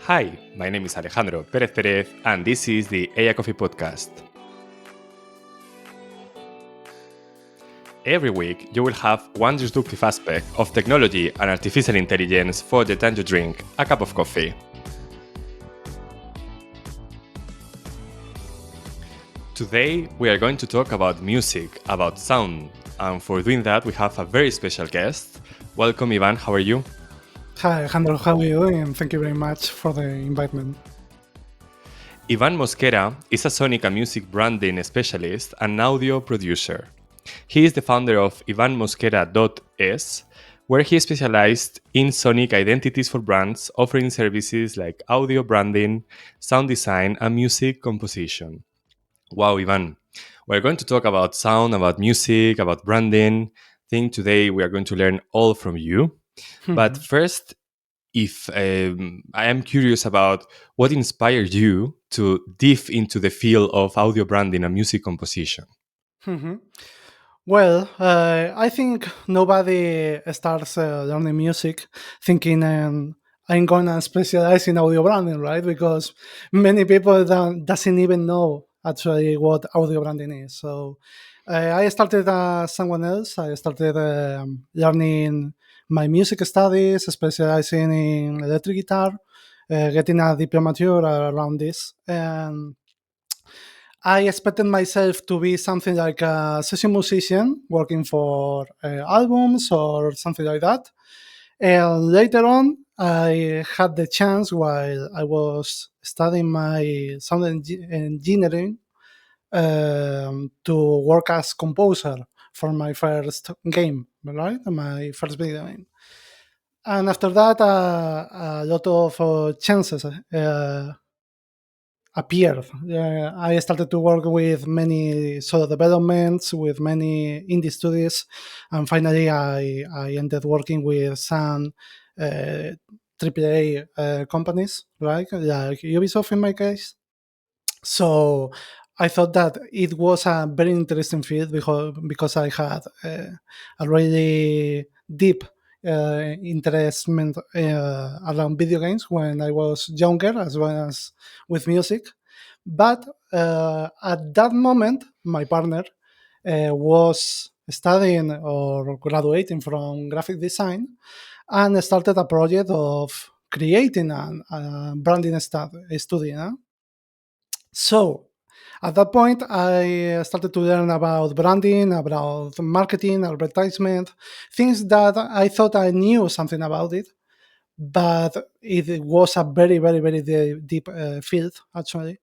Hi, my name is Alejandro Pérez Pérez, and this is the AI Coffee Podcast. Every week, you will have one disruptive aspect of technology and artificial intelligence for the time you drink a cup of coffee. Today, we are going to talk about music, about sound, and for doing that, we have a very special guest. Welcome, Iván. How are you? Hi, Alejandro. How are you doing? Thank you very much for the invitment. Iván Mosquera is a sonic and music branding specialist and audio producer. He is the founder of ivanmosquera.es, where he specialized in sonic identities for brands, offering services like audio branding, sound design, and music composition. Wow, Ivan. We're going to talk about sound, about music, about branding. I think today we are going to learn all from you. But first, if I am curious about what inspired you to dive into the field of audio branding and music composition. Well, I think nobody starts learning music thinking I'm gonna specialize in audio branding, right? Because many people doesn't even know actually what audio branding is. So I started as someone else. I started learning my music studies, specializing in electric guitar, getting a diplomature around this, and I expected myself to be something like a session musician working for albums or something like that. And later on, I had the chance while I was studying my engineering to work as composer for my first game, right? My first video game. And after that, a lot of chances appeared. I started to work with many solo developments, with many indie studios, and finally I ended working with some AAA companies, right? Like Ubisoft in my case. So I thought that it was a very interesting field because I had a really deep investment around video games when I was younger, as well as with music. But at that moment, my partner was studying or graduating from graphic design and started a project of creating a branding studio. So at that point, I started to learn about branding, about marketing, advertisement, things that I thought I knew something about it, but it was a very, very, very deep field, actually.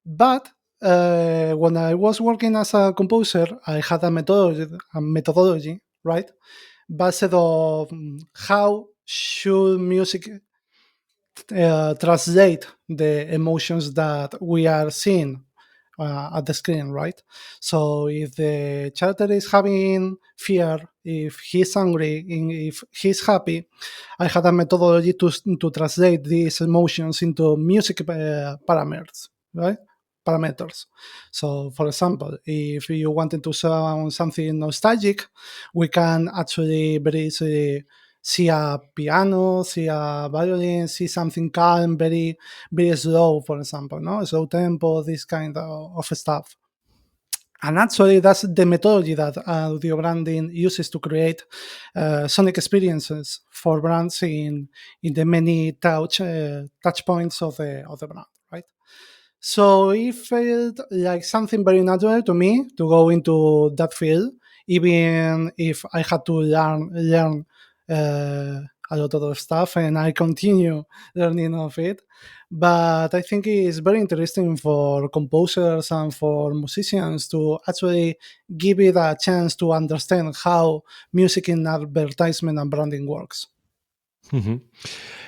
But when I was working as a composer, I had a methodology, right? Based on how should music translate the emotions that we are seeing at the screen, right? So if the character is having fear, if he's angry, if he's happy, I had a methodology to translate these emotions into music parameters, right? Parameters. So, for example, if you wanted to sound something nostalgic, we can actually very easily see a piano, see a violin, see something calm, very, very slow, for example, no? Slow tempo, this kind of stuff. And actually, that's the methodology that audio branding uses to create sonic experiences for brands in the many touch points of the brand, right? So it felt like something very natural to me to go into that field, even if I had to learn a lot of other stuff, and I continue learning of it. But I think it's very interesting for composers and for musicians to actually give it a chance to understand how music in advertisement and branding works. Mhm.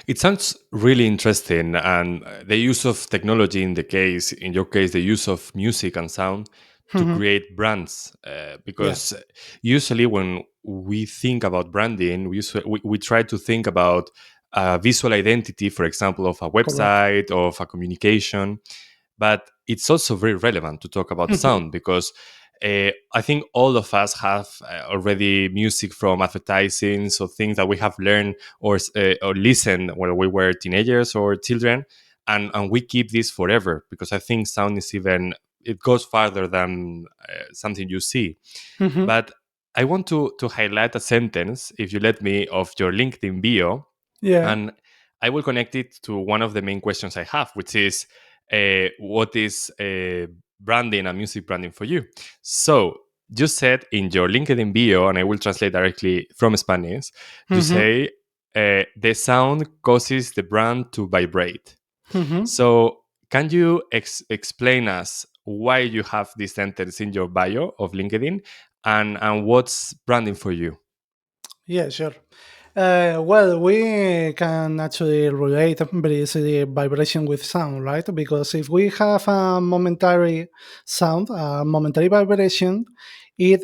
It sounds really interesting, and the use of technology in your case, the use of music and sound to create brands. Yeah, Because usually when we think about branding, we try to think about a visual identity, for example, of a correct. website, of a communication. But it's also very relevant to talk about sound because I think all of us have already music from advertising, so things that we have learned or listened when we were teenagers or children, and we keep this forever because I think sound is even it goes farther than something you see. Hmm. But I want to highlight a sentence, if you let me, of your LinkedIn bio, Yeah. and I will connect it to one of the main questions I have, which is what is branding and music branding for you? So you said in your LinkedIn bio, and I will translate directly from Spanish, you Hmm. say the sound causes the brand to vibrate. Hmm. So can you explain us why you have this sentence in your bio of LinkedIn and what's branding for you? Yeah, sure. Well, we can actually relate very easily vibration with sound, right? Because if we have a momentary sound, a momentary vibration, it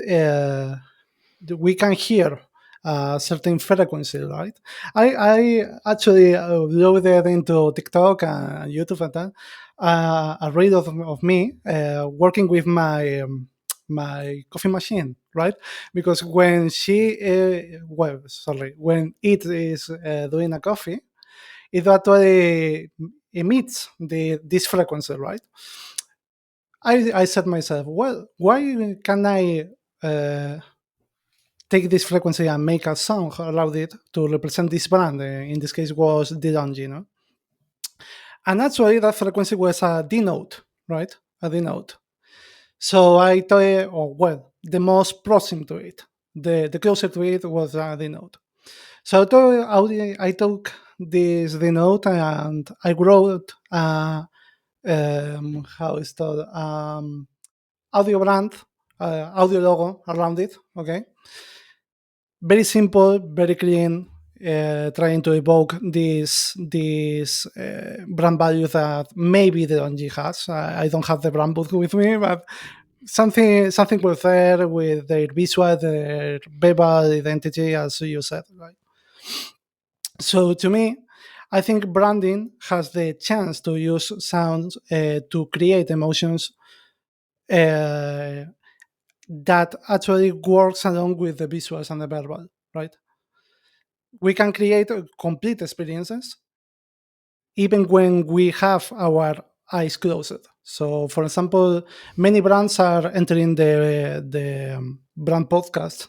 we can hear a certain frequency, right? I actually loaded into TikTok and YouTube and that a reel of me working with my coffee machine, right? Because when when it is doing a coffee, it actually emits this frequency, right? I said myself, well, why can I take this frequency and make a song allowed it to represent this brand? In this case, was Dilanji, you know. And actually, that frequency was a D note, right? A D note. So I thought, oh well, the most proximate to it, the closer to it was a D note. So I took this D note and I wrote how is that audio brand, audio logo around it. Okay, very simple, very clean, trying to evoke this brand value that maybe the Donji has. I don't have the brand book with me, but something was there with their visual, their verbal identity, as you said, right? So to me, I think branding has the chance to use sounds to create emotions uh, that actually works along with the visuals and the verbal, right? We can create complete experiences even when we have our eyes closed. So, for example, many brands are entering the brand podcast.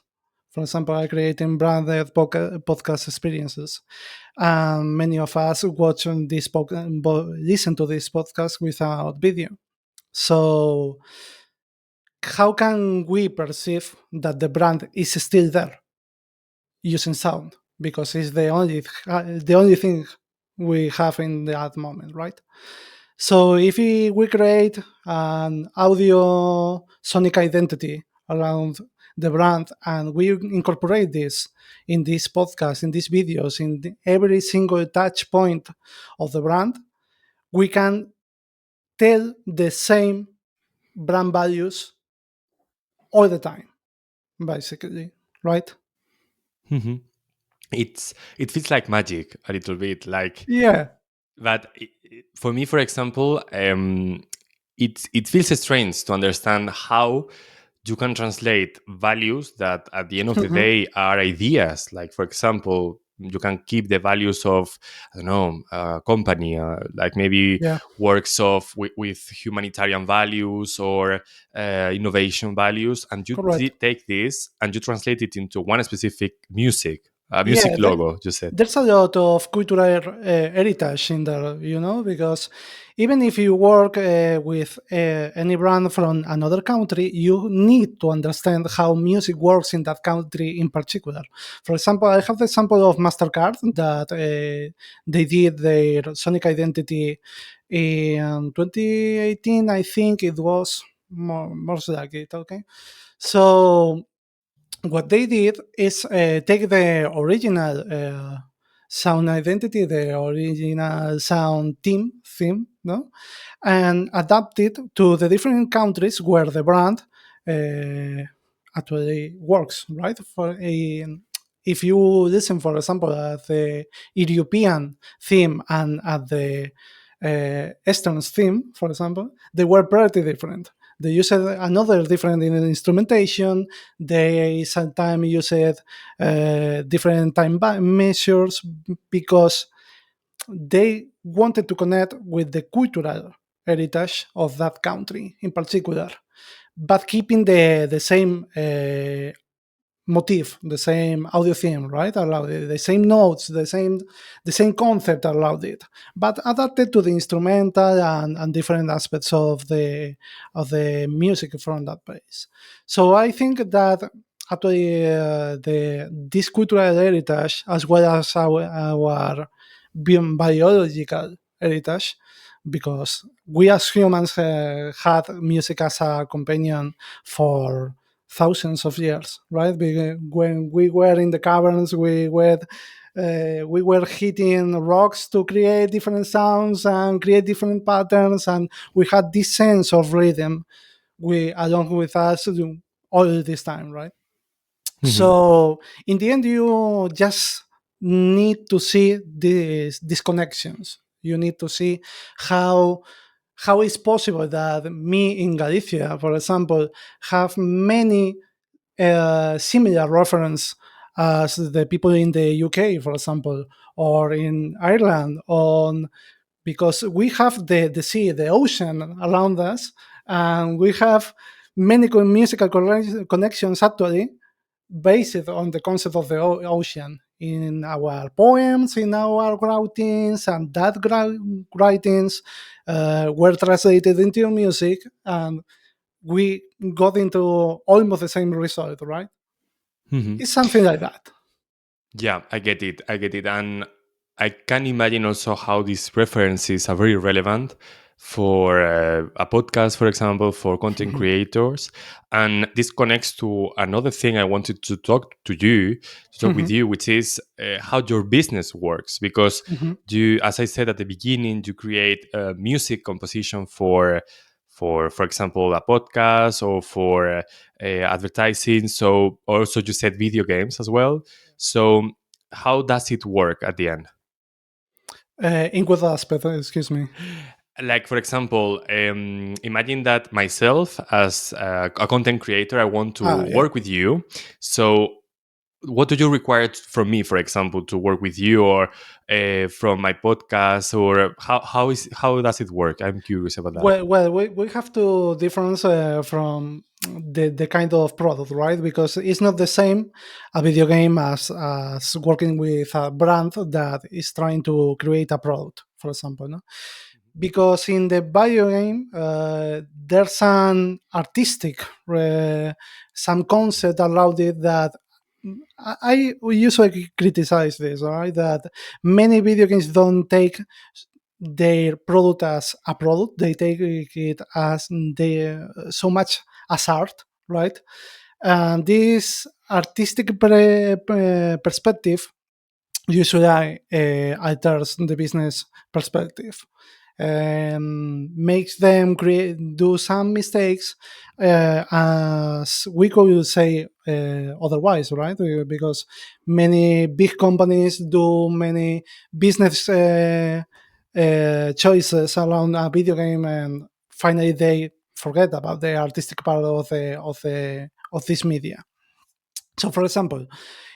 For example, are creating branded podcast experiences, and many of us watch on this listen to this podcast without video. So, how can we perceive that the brand is still there using sound? Because it's the only thing we have in that moment, right? So if we create an audio sonic identity around the brand and we incorporate this in this podcast, in these videos, in every single touch point of the brand, we can tell the same brand values all the time, basically, right? Mhm. It feels like magic a little bit, like Yeah. but for me, for example, it feels strange to understand how you can translate values that at the end of the Mhm. day are ideas. Like, for example, you can keep the values of, I don't know, a company, like maybe Yeah, works of with humanitarian values or innovation values, and you correct. take this and you translate it into one specific music, a music Yeah, logo, you said. there's a lot of cultural heritage in there, because even if you work with any brand from another country, you need to understand how music works in that country in particular. For example, I have the example of MasterCard that they did their Sonic Identity in 2018, I think it was most like it, okay? So what they did is take the original sound identity, the original sound theme, no, and adapt it to the different countries where the brand actually works. Right? If you listen, for example, at the European theme and at the Eastern theme, for example, they were pretty different. They use another different in instrumentation. They sometimes use different time measures because they wanted to connect with the cultural heritage of that country in particular, but keeping the same motif, the same audio theme, right? Allowed it, the same notes, the same concept allowed it, but adapted to the instrumental and different aspects of the music from that place. So I think that actually this cultural heritage, as well as our biological heritage, because we as humans had music as a companion for thousands of years, right? When we were in the caverns, we were hitting rocks to create different sounds and create different patterns, and we had this sense of rhythm we along with us all this time, right? Mhm. So in the end, you just need to see these connections. You need to see how how it's possible that me in Galicia, for example, have many similar reference as the people in the UK, for example, or in Ireland, on because we have the sea, the ocean around us, and we have many musical connections actually based on the concept of the ocean in our poems, in our writings, and that writings were translated into music, and we got into almost the same result, right? Mhm. It's something like that. Yeah, I get it. I get it. And I can imagine also how these references are very relevant for a podcast, for example, for content Mhm. creators. And this connects to another thing I wanted to talk with Mhm. you, which is how your business works. Because Mhm. you, as I said at the beginning, you create music composition for example, a podcast or for advertising. So also you said video games as well. So, how does it work at the end? In what aspect? Excuse me. Like, for example, imagine that myself, as a content creator, I want to Yeah. work with you. So, what do you require from me, for example, to work with you, or from my podcast, or how does it work? I'm curious about that. Well, we have to difference from the kind of product, right? Because it's not the same a video game as working with a brand that is trying to create a product, for example. No? Because in the video game, there's an artistic, some concept allowed it that I we usually criticize this, right? That many video games don't take their product as a product; they take it as so much as art, right? And this artistic perspective usually alters the business perspective, makes them do some mistakes, as we could say otherwise, right? Because many big companies do many business choices around a video game, and finally they forget about the artistic part of this media. So, for example,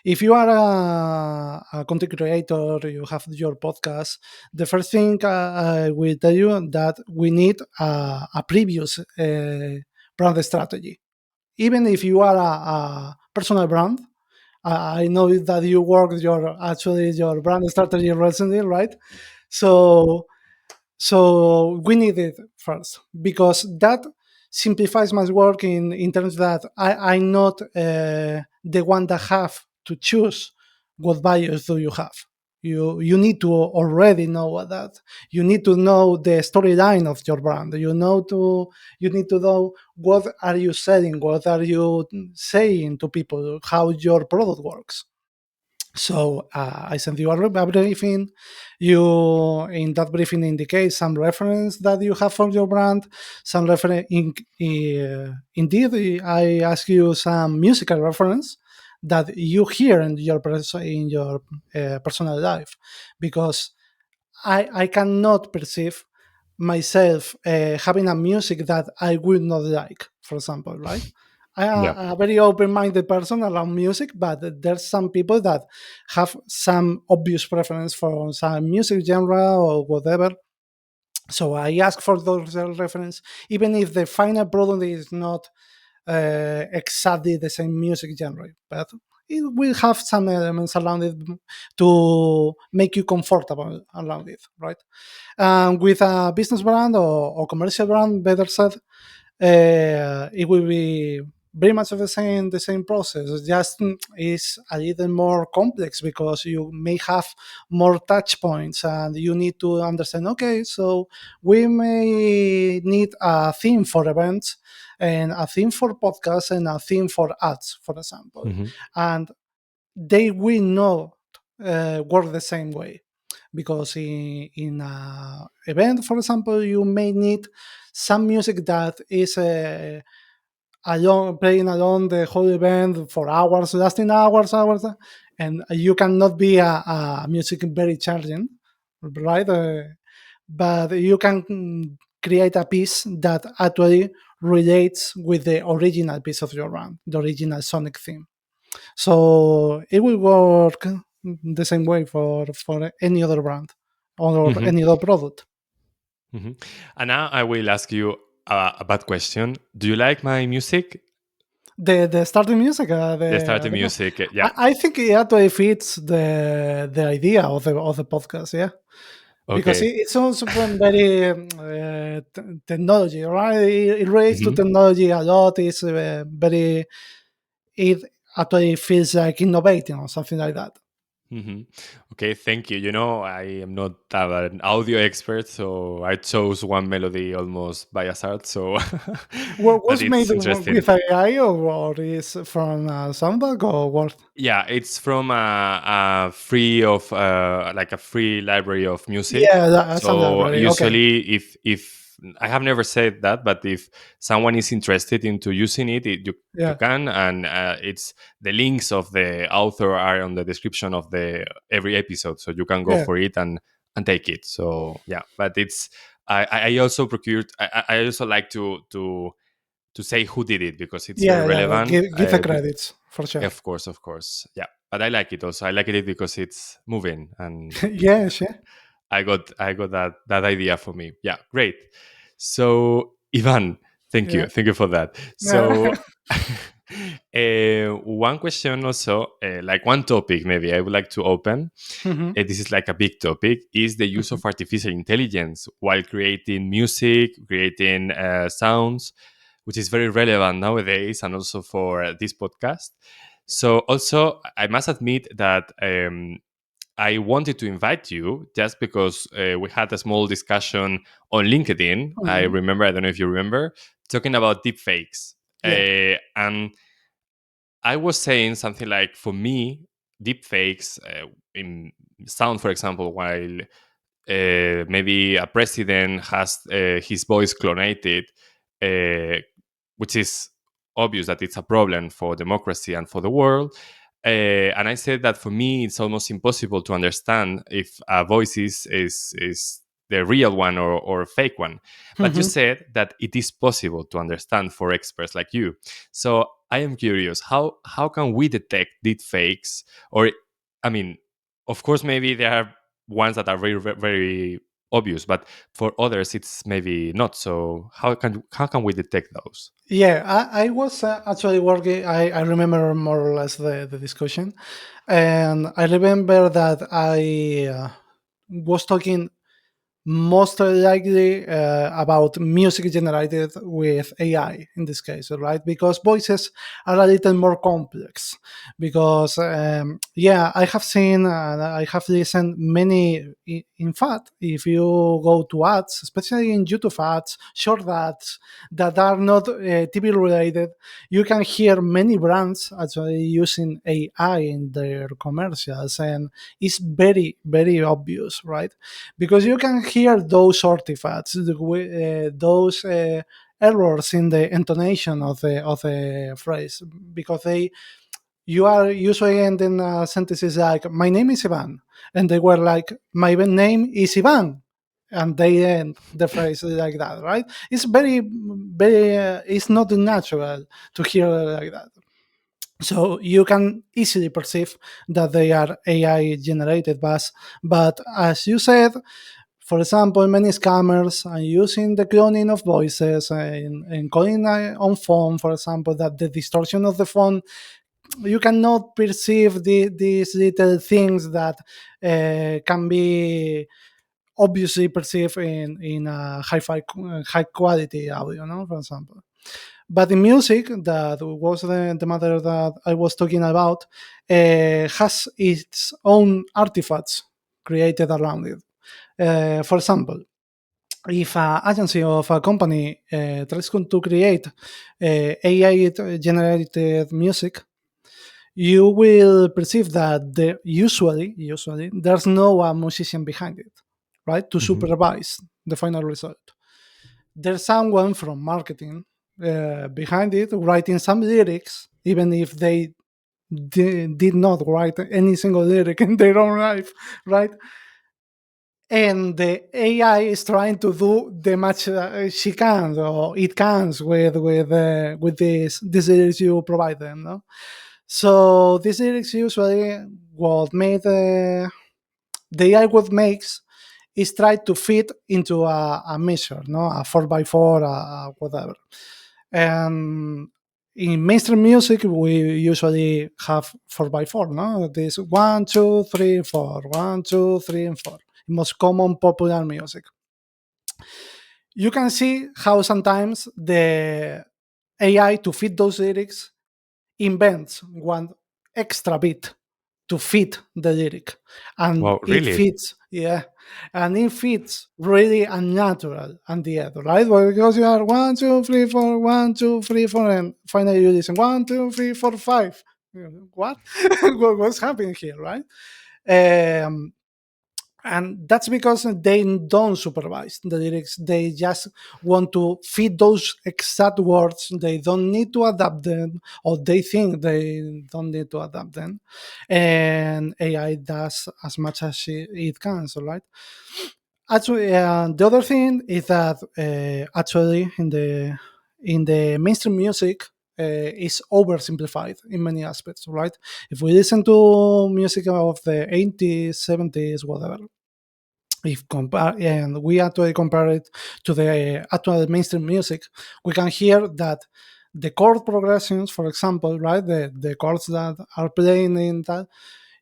if you are a content creator, you have your podcast, the first thing I will tell you that we need a previous brand strategy. Even if you are a personal brand, I know that you work your brand strategy recently, right? So so we need it first because that simplifies my work in terms that I'm not the one that have to choose what values do you have. You need to already know that. You need to know the storyline of your brand. You need to know what are you selling, what are you saying to people, how your product works. So I sent you a briefing. You in that briefing indicate some reference that you have for your brand. Some reference. Indeed, I ask you some musical reference that you hear in your personal life, because I cannot perceive myself having a music that I would not like, for example, right? I Yeah. am a very open-minded person around music, but there's some people that have some obvious preference for some music genre or whatever. So I ask for those reference, even if the final product is not exactly the same music genre, but it will have some elements around it to make you comfortable around it, right? With a business brand or commercial brand, better said, it will be very much of the same process. Just is a little more complex because you may have more touch points and you need to understand, okay, so we may need a theme for events and a theme for podcasts and a theme for ads, for example, Hmm. and they will not work the same way, because in a event, for example, you may need some music that is alone, playing along the whole event for hours, lasting hours, and you cannot be a music very charging, right? But you can create a piece that actually relates with the original piece of your brand, the original sonic theme. So it will work the same way for any other brand or Hmm. any other product. Hmm. And now I will ask you a bad question. Do you like my music? The starting music, The starting music, yeah. I think it actually fits the idea of the podcast, yeah, because Okay. it's also from very technology, right? It relates to Hmm. technology a lot. It's very, it actually feels like innovating or something like that. Hmm. Okay, thank you. You know, I am not an audio expert, so I chose one melody almost by hazard. So, What but was made it's interesting. with AI, or is from Soundbug or what? Yeah, it's from a free of like a free library of music. Yeah, that's a So library. Okay. usually, if I have never said that, but if someone is interested into using it, you Yeah. can, and it's the links of the author are on the description of the every episode, so you can go Yeah. for it and take it. So yeah, but it's I also procured. I also like to say who did it because it's very Yeah. Yeah. relevant. Give the credits for sure. Of course. Yeah. But I like it also. I like it because it's moving and Yeah. Sure. I got that idea for me. Yeah, great. So Ivan, thank you. Yeah. Thank you for that. Yeah. So one question also, like one topic maybe I would like to open. Mhm. This is like a big topic, is the use Mhm. of artificial intelligence while creating music, creating sounds, which is very relevant nowadays and also for this podcast. So also, I must admit that I wanted to invite you just because we had a small discussion on LinkedIn. I Mhm. remember, I don't know if you remember, talking about deepfakes. Yeah. And I was saying something like, for me, deepfakes in sound, for example, while maybe a president has his voice clonated, uh, which is obvious that it's a problem for democracy and for the world. And I said that for me, it's almost impossible to understand if a voice is the real one or a fake one. But you Mhm. said that it is possible to understand for experts like you. So I am curious, how can we detect deep fakes? Or, I mean, of course, maybe there are ones that are very very obvious, but for others it's maybe not. So how can we detect those? Yeah, I was actually working. I remember more or less the discussion, and I remember that I was talking most likely about music generated with AI in this case, right? Because voices are a little more complex. Because yeah, I have seen and I have listened many. In fact, if you go to ads, especially in YouTube ads, short ads that are not TV related, you can hear many brands actually using AI in their commercials, and it's very very obvious, right? Because you can hear those artifacts, those errors in the intonation of the phrase, because they you are usually ending sentences like "My name is Ivan," and they were like "My name is Ivan," and they end the phrase like that, right? It's very, it's not natural to hear like that. So you can easily perceive that they are AI generated, but as you said, for example, many scammers are using the cloning of voices and calling on phone, for example, that the distortion of the phone, you cannot perceive these little things that can be obviously perceived in a high quality audio, no, for example. But in music, that was the matter that I was talking about, has its own artifacts created around it. For example, if an agency of a company tries to create AI generated music, you will perceive that usually there's no musician behind it, right, to Hmm. supervise the final result. There's someone from marketing behind it writing some lyrics, even if they did not write any single lyric in their own life, right? And the AI is trying to do the much she can or it can with these lyrics you provide them. No, so these lyrics usually what made the AI what makes is try to fit into a measure, no, a 4x4, whatever. And in mainstream music, we usually have 4x4, no? This 1, 2, 3, 4, 1, 2, 3, and 4. Most common popular music. You can see how sometimes the AI to fit those lyrics invents one extra bit to fit the lyric, and Wow, it really? fits, yeah, and it fits really unnatural at the end, right? Well, because you are 1, 2, 3, 4, 1, 2, 3, 4, and finally you listen 1, 2, 3, 4, 5. What? What's happening here, right? Um, and that's because they don't supervise the lyrics. They just want to feed those exact words. They don't need to adapt them, or they think they don't need to adapt them, and AI does as much as it can, so right. Actually, the other thing is that actually in the mainstream music is oversimplified in many aspects, right? If we listen to music of the 80s, 70s, whatever, if compare and we actually compare it to the actual mainstream music, we can hear that the chord progressions, for example, right, the chords that are playing in that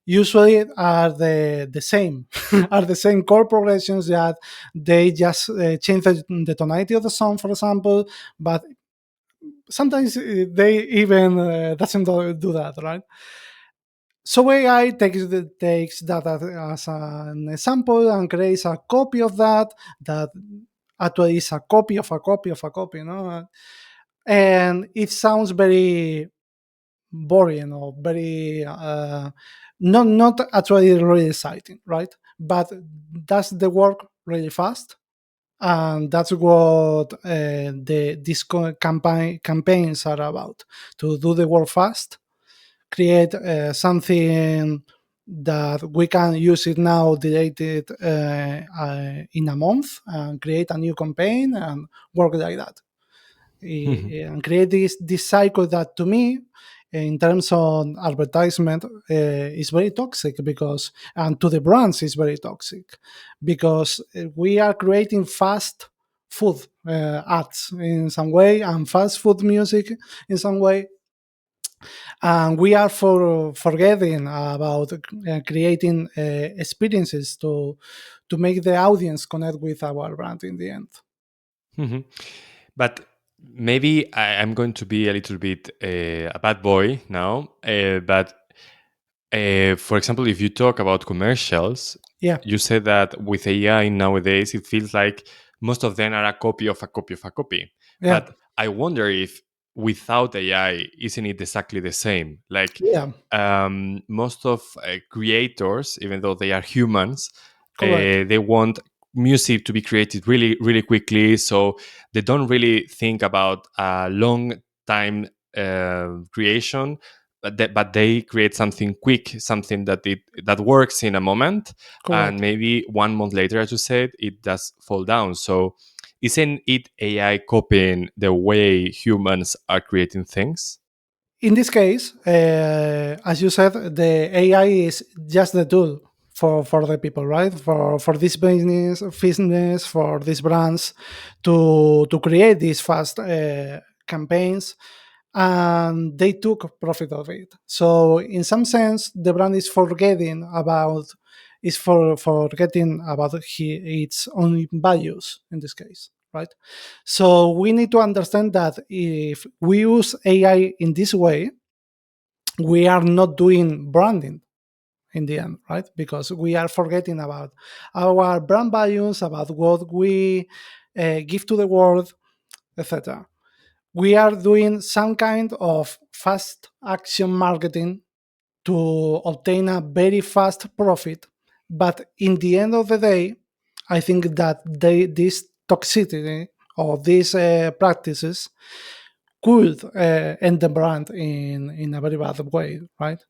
usually are the same are the same chord progressions, that they just change the tonality of the song, for example, but sometimes they even doesn't do that, right? So AI takes that as an example and creates a copy of that that actually is a copy of a copy of a copy, no? And it sounds very boring or very not actually really exciting, right? But does the work really fast, and that's what these campaigns are about, to do the work fast, create something that we can use it now, delete it in a month, and create a new campaign and work like that. And create this cycle that, to me, in terms of advertisement, is very toxic, because, and to the brands is very toxic, because we are creating fast food ads in some way, and fast food music in some way, and we are forgetting about creating experiences to make the audience connect with our brand in the end. Mhm. But maybe I'm going to be a little bit a bad boy now. But for example, if you talk about commercials, Yeah, you said that with AI nowadays, it feels like most of them are a copy of a copy of a copy. yeah, But I wonder if without AI, isn't it exactly the same? Like yeah, most of creators, even though they are humans, correct. they want music to be created really, really quickly. So they don't really think about a long time creation. but they create something quick, something that works in a moment, and Correct. maybe 1 month later, as you said, it does fall down. So isn't it AI copying the way humans are creating things? In this case, as you said, the AI is just the tool for the people, right? For this business, for these brands to create these fast campaigns, and they took profit of it. So in some sense, the brand is forgetting about its own values in this case, right? So we need to understand that if we use AI in this way, we are not doing branding in the end, right? Because we are forgetting about our brand values, about what we give to the world, etc. We are doing some kind of fast action marketing to obtain a very fast profit. But in the end of the day, I think that this toxicity or these practices could end the brand in a very bad way, right?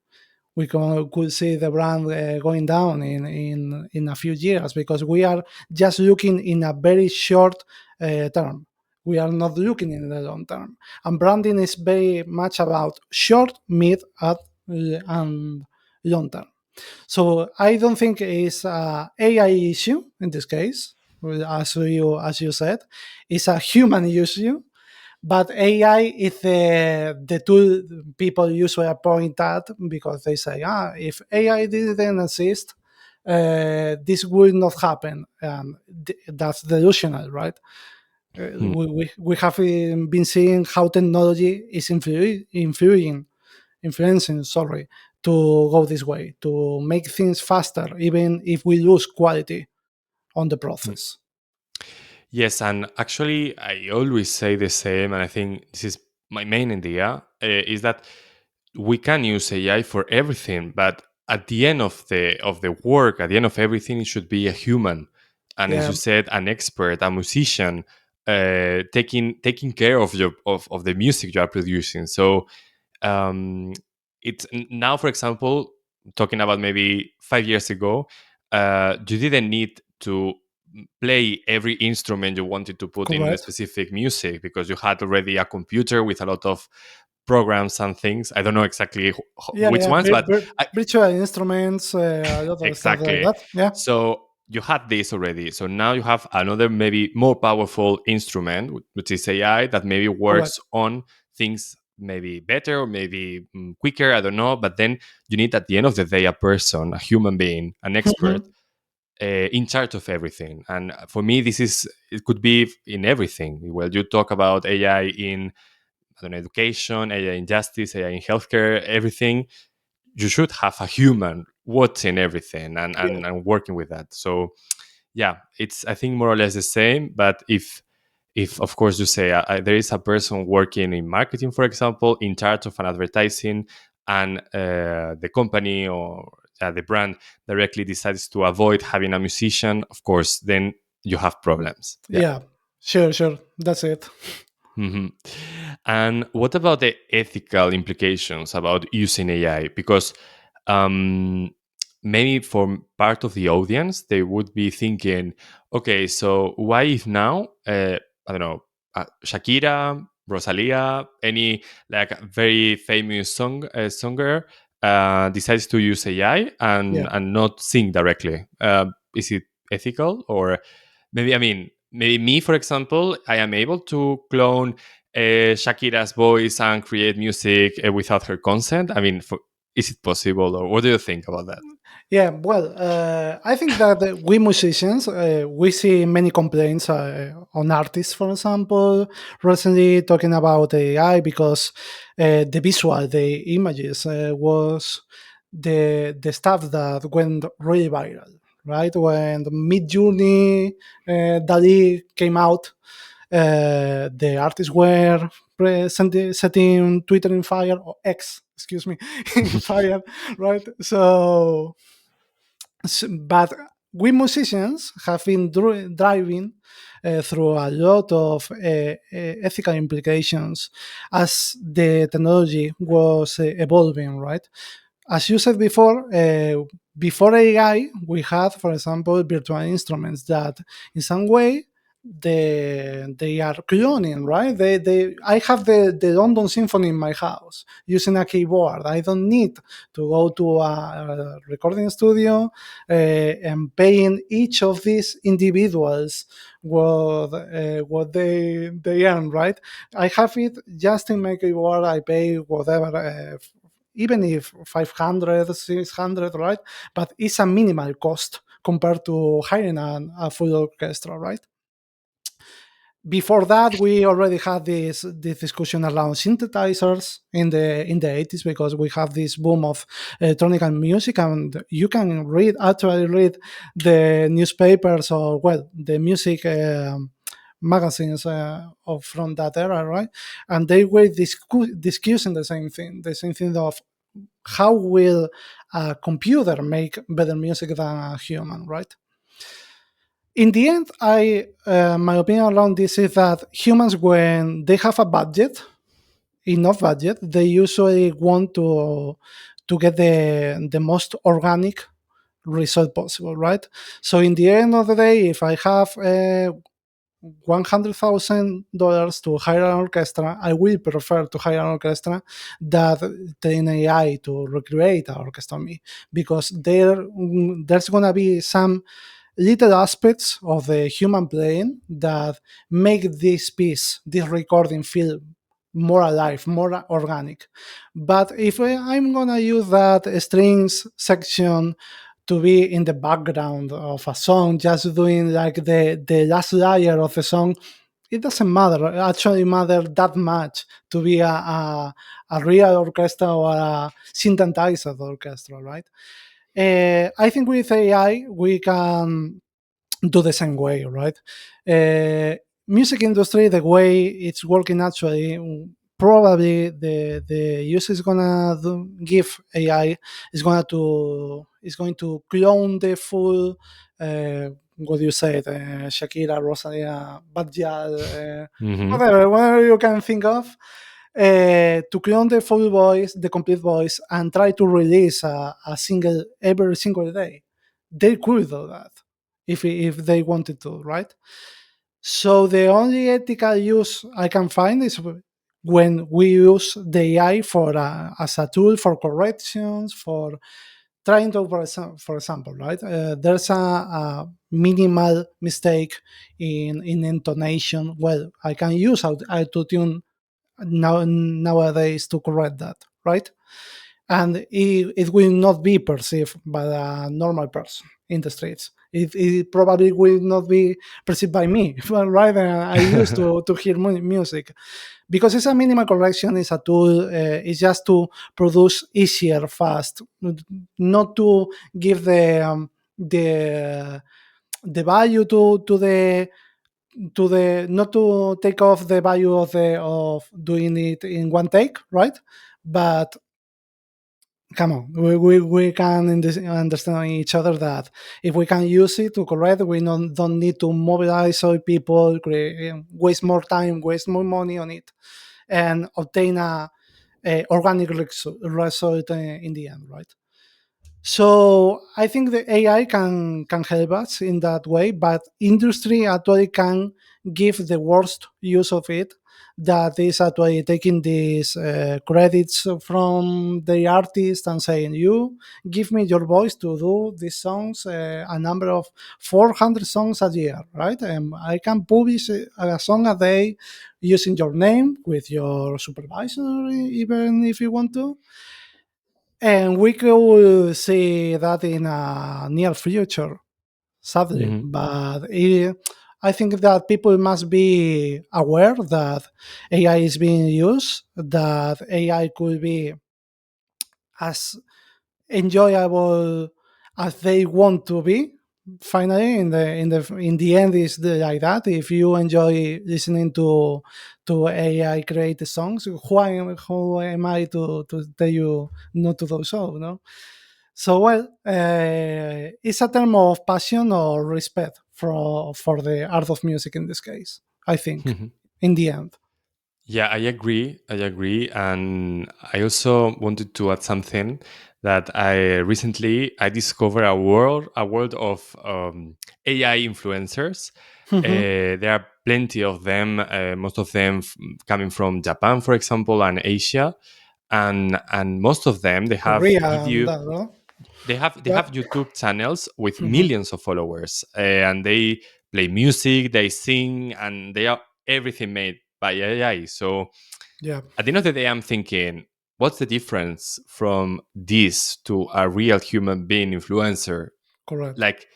Could see the brand going down in a few years because we are just looking in a very short term. We are not looking in the long term. And branding is very much about short, mid, and long term. So I don't think it's a AI issue in this case, as you said, it's a human issue, but AI is the tool people usually point at because they say, if AI didn't exist, this would not happen. That's delusional, right? Hmm. We have been seeing how technology is influencing, sorry, to go this way, to make things faster, even if we lose quality on the process. Yes, and actually, I always say the same, and I think this is my main idea, is that we can use AI for everything, but at the end of the work, at the end of everything, it should be a human, and as Yeah, you said, an expert, a musician, taking care of of the music you are producing. So um, it's now, for example, talking about maybe 5 years ago, you didn't need to play every instrument you wanted to put in a correct. specific music because you had already a computer with a lot of programs and things. I don't know exactly Yeah, which yeah, ones, but virtual instruments, a lot of stuff like exactly. that. Yeah, So you had this already. So now you have another maybe more powerful instrument, which is AI, that maybe correct. works on things maybe better or maybe quicker. I don't know. But then you need at the end of the day a person, a human being, an expert Mhm. in charge of everything. And for me, it could be in everything. Well, you talk about AI in I don't know, education, AI in justice, AI in healthcare, everything. You should have a human watching everything Yeah, and working with that. So yeah, it's I think more or less the same. But if of course you say there is a person working in marketing, for example, in charge of an advertising, and the company or the brand directly decides to avoid having a musician, of course, then you have problems. Yeah. yeah, sure, sure. That's it. hmm And what about the ethical implications about using AI? Because um, maybe for part of the audience, they would be thinking, okay, so why if now, I don't know, Shakira, Rosalia, any like very famous songer decides to use AI Yeah. and not sing directly? Is it ethical? Or maybe, I mean, maybe me, for example, I am able to clone Shakira's voice and create music without her consent. I mean, is it possible, or what do you think about that? Yeah, well, I think that we musicians, we see many complaints on artists, for example, recently talking about AI because the visual, the images was the stuff that went really viral, right? When the Mid Journey, Dali came out, the artists were setting Twitter in fire, or X, excuse me, in fire, right? But we musicians have been driving through a lot of ethical implications as the technology was evolving, right? As you said before AI, we had, for example, virtual instruments that in some way they are cloning, right? I have the London Symphony in my house using a keyboard. I don't need to go to a recording studio and paying each of these individuals what they earn, right? I have it just in my keyboard. I pay whatever. Even if 500, 600, right? But it's a minimal cost compared to hiring a full orchestra, right? Before that, we already had this discussion around synthesizers in the 80s, because we have this boom of electronic music, and you can actually read the newspapers, or well, the music magazines from that era, right? And they were discussing the same thing of how will a computer make better music than a human, right? In the end, I my opinion around this is that humans, when they have a budget, enough budget, they usually want to get the most organic result possible, right? So in the end of the day, if I have $100,000 to hire an orchestra, I will prefer to hire an orchestra than an AI to recreate an orchestra me, because there's gonna be some little aspects of the human brain that make this piece, this recording, feel more alive, more organic. But if I'm gonna use that strings section to be in the background of a song, just doing like the last layer of the song, it doesn't matter. Actually, matter that much to be a real orchestra or a synthesized orchestra, right? I think with AI we can do the same way, right? Uh, Music industry, the way it's working actually, probably the use is gonna give AI is going to clone the full. What do you say? Shakira, Rosalia, Badjal, Hmm. whatever you can think of, to clone the full voice, the complete voice, and try to release a single every single day. They could do that if they wanted to, right? So the only ethical use I can find is when we use the AI for as a tool for corrections, for trying to, for example, right? There's a minimal mistake in intonation. Well, I can use autotune nowadays to correct that, right? And it will not be perceived by a normal person in the streets. It probably will not be perceived by me, right? I used to hear music, because it's a minimal correction. It's a tool. It's just to produce easier, fast, not to give the value to the not to take off the value of doing it in one take, right? But come on, we can understand each other that if we can use it to correct, we don't need to mobilize all people, waste more time, waste more money on it, and obtain a organic result in the end, right? So I think the AI can help us in that way, but industry actually can give the worst use of it. That is actually taking these credits from the artist and saying, "You give me your voice to do these songs, a number of 400 songs a year, right? And I can publish a song a day using your name with your supervisor, even if you want to." And we could see that in a near future, sadly. Hmm. But I think that people must be aware that AI is being used, that AI could be as enjoyable as they want to be. Finally, in the end, is like that. If you enjoy listening to AI created songs, who am I to tell you not to do so? No. So well, it's a term of passion or respect for the art of music in this case, I think, in the end. Yeah, I agree. I agree, and I also wanted to add something that I discovered a world of AI influencers. Mhm. There are plenty of them. Most of them coming from Japan, for example, and Asia, and most of them they have Korea and video. that, no? They have Yeah. YouTube channels with Mhm. millions of followers, and they play music, they sing, and they are everything made by AI. So Yeah, at the end of the day, I'm thinking, what's the difference from this to a real human being influencer? correct. Like,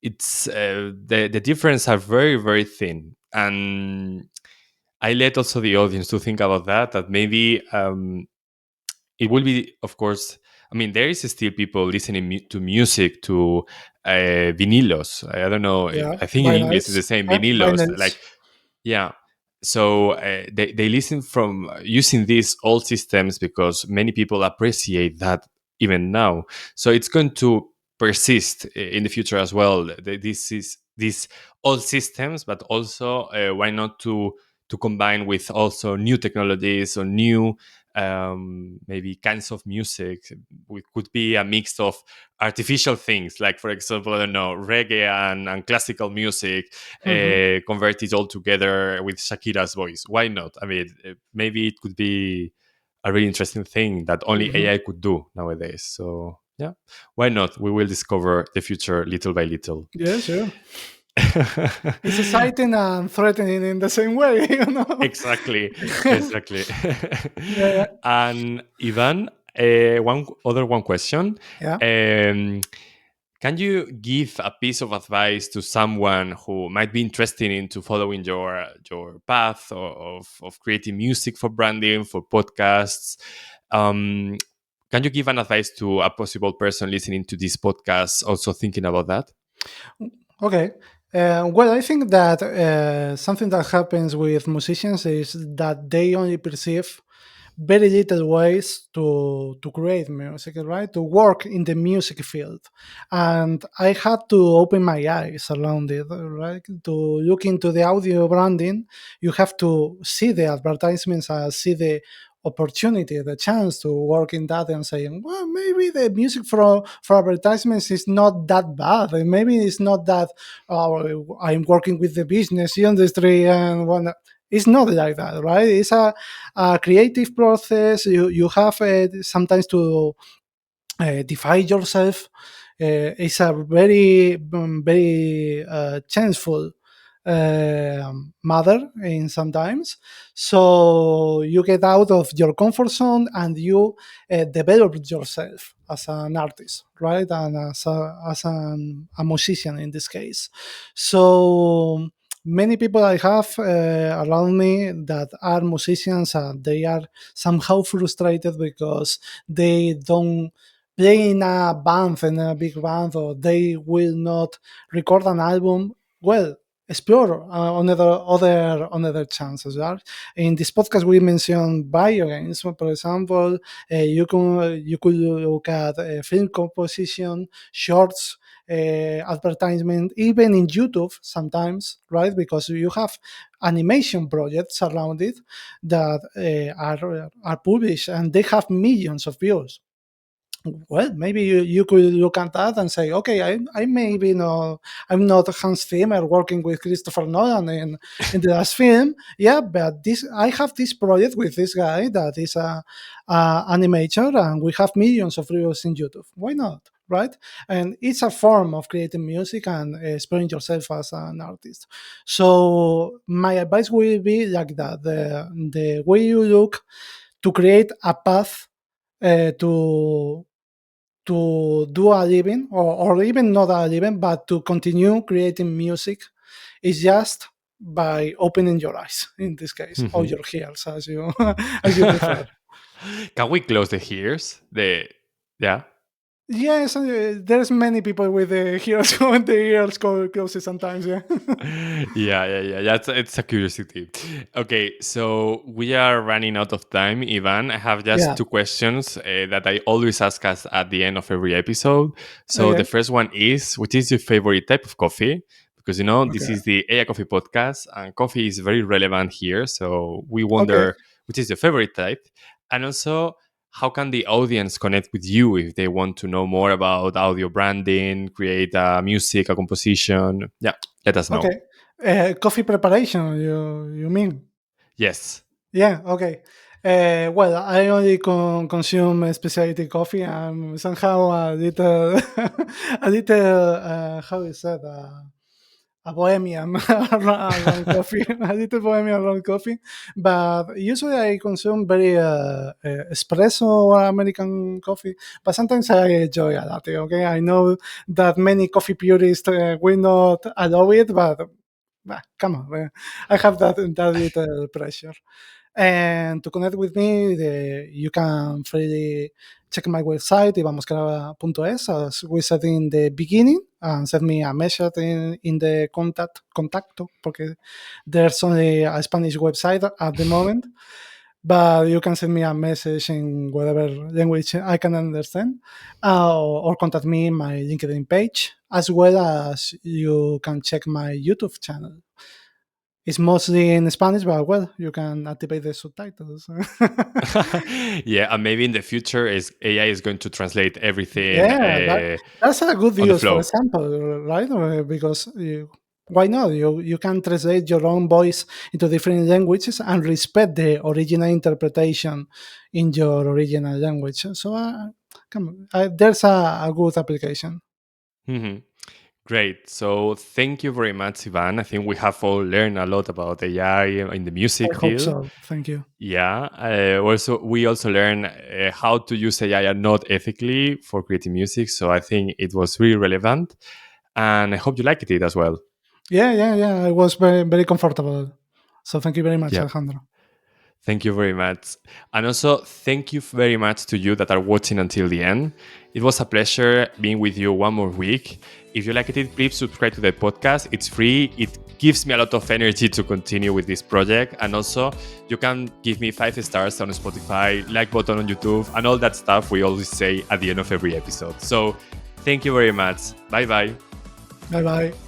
it's the difference are very very thin, and I let also the audience to think about that. That maybe it will be, of course. I mean, there is still people listening to music to vinilos. I don't know. Yeah, I think in English it's vinyls. the same Yeah, vinilos. vinyls. Like, yeah. So they listen from using these old systems because many people appreciate that even now. So it's going to persist in the future as well. This is these old systems, but also why not to combine with also new technologies or new maybe kinds of music. It could be a mix of artificial things, like for example, I don't know, reggae and classical music Mhm. converted all together with Shakira's voice. Why not? I mean, maybe it could be a really interesting thing that only Mhm. AI could do nowadays. So yeah, why not? We will discover the future little by little. Yeah, sure. It's exciting and threatening in the same way, you know. Exactly, exactly. Yeah, yeah, And Ivan, one question. yeah. Um, can you give a piece of advice to someone who might be interested into following your path of creating music for branding, for podcasts? Um, can you give an advice to a possible person listening to this podcast, also thinking about that? Okay. Well, I think that something that happens with musicians is that they only perceive very little ways to create music, right? To work in the music field, and I had to open my eyes around it, right? To look into the audio branding, you have to see the advertisements, see the opportunity, the chance to work in that, and saying, well, maybe the music for advertisements is not that bad. And maybe it's not that I'm working with the business industry and one. It's not like that, right? It's a creative process. You have sometimes to define yourself. It's a very chanceful matter in sometimes. So you get out of your comfort zone and you develop yourself as an artist, right? And a musician in this case. So many people I have around me that are musicians and they are somehow frustrated because they don't play in a band, in a big band, or they will not record an album. Well, explore another chances. Right? In this podcast, we mentioned video games. For example, you could look at film composition, shorts, advertisement, even in YouTube sometimes, right? Because you have animation projects around it that are published and they have millions of views. Well, maybe you could look at that and say, okay, I maybe no, I'm not Hans Zimmer working with Christopher Nolan in the last film. Yeah, but this I have this project with this guy that is a animator, and we have millions of views in YouTube. Why not? Right? And it's a form of creating music and exploring yourself as an artist. So my advice will be like that: the way you look to create a path to do a living, or even not a living, but to continue creating music is just by opening your eyes in this case, or Mhm. your ears as you as you prefer. Can we close the ears? Yeah. Yes, there's many people with the ears when the ears closes sometimes. Yeah. Yeah. It's a curiosity. Okay, so we are running out of time, Ivan. I have just Yeah. two questions that I always ask us at the end of every episode. So the Okay. first one is, which is your favorite type of coffee? because, you know, this Okay. is the AI Coffee podcast, and coffee is very relevant here. So we Okay. wonder which is your favorite type, and also how can the audience connect with you if they want to know more about audio branding, create music, a composition. Yeah, let us know. Okay. Coffee preparation, you mean? Yes. Yeah, okay. Well, I only consume specialty coffee. I'm somehow a little, a little, how is that? A bohemian around coffee, a little bohemian around coffee. But usually I consume very espresso or American coffee. But sometimes I enjoy a latte. Okay, I know that many coffee purists will not allow it, but come on, I have that little pressure. And to connect with me, you can freely check my website, ivanmosquera.es, as we said in the beginning, and send me a message in the contacto, porque there's only a Spanish website at the moment. But you can send me a message in whatever language I can understand, or contact me in my LinkedIn page, as well as you can check my YouTube channel. It's mostly in Spanish, but well, you can activate the subtitles. Yeah, and maybe in the future is AI is going to translate everything Yeah, that's a good on the use, for flow. example, right? Because why not? You can translate your own voice into different languages and respect the original interpretation in your original language. So, come on, there's a good application. Mhm. Great. So thank you very much, Ivan. I think we have all learned a lot about AI in the I music hope field. so. Thank you. Yeah. Also, we also learn how to use AI not ethically for creating music. So I think it was really relevant, and I hope you liked it as well. Yeah. I was very, very comfortable. So thank you very much, Yeah. Alejandro. Thank you very much. And also, thank you very much to you that are watching until the end. It was a pleasure being with you one more week. If you liked it, please subscribe to the podcast. It's free. It gives me a lot of energy to continue with this project. And also, you can give me 5 stars on Spotify, like button on YouTube, and all that stuff we always say at the end of every episode. So, thank you very much. Bye bye. Bye bye.